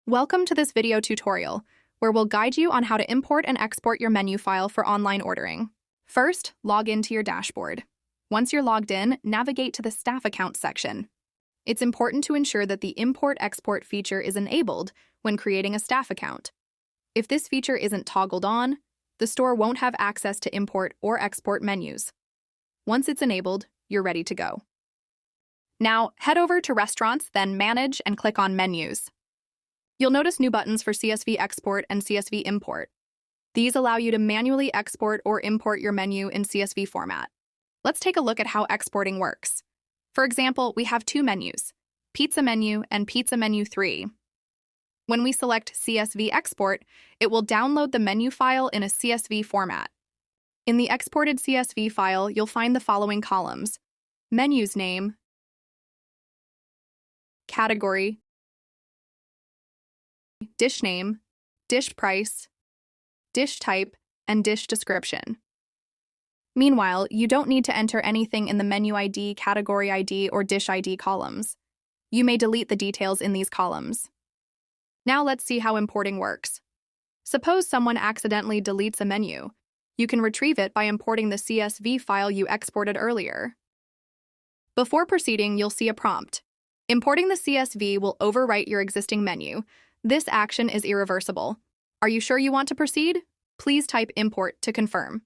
Welcome to this video tutorial, where we'll guide you on how to import and export your menu file for online ordering. First, log into your dashboard. Once you're logged in, navigate to the Staff Accounts section. It's important to ensure that the Import-Export feature is enabled when creating a staff account. If this feature isn't toggled on, the store won't have access to import or export menus. Once it's enabled, you're ready to go. Now, head over to Restaurants, then Manage, and click on Menus. You'll notice new buttons for CSV Export and CSV Import. These allow you to manually export or import your menu in CSV format. Let's take a look at how exporting works. For example, we have two menus, Pizza Menu and Pizza Menu 3. When we select CSV Export, it will download the menu file in a CSV format. In the exported CSV file, you'll find the following columns: menu's name, category, dish name, dish price, dish type, and dish description. Meanwhile, you don't need to enter anything in the menu ID, category ID, or dish ID columns. You may delete the details in these columns. Now let's see how importing works. Suppose someone accidentally deletes a menu. You can retrieve it by importing the CSV file you exported earlier. Before proceeding, you'll see a prompt. Importing the CSV will overwrite your existing menu. This action is irreversible. Are you sure you want to proceed? Please type import to confirm.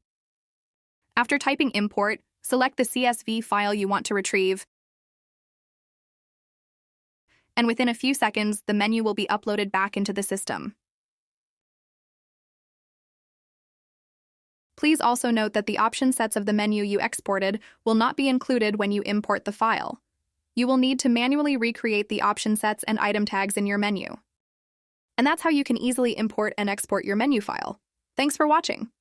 After typing import, select the CSV file you want to retrieve, and within a few seconds, the menu will be uploaded back into the system. Please also note that the option sets of the menu you exported will not be included when you import the file. You will need to manually recreate the option sets and item tags in your menu. And that's how you can easily import and export your menu file. Thanks for watching.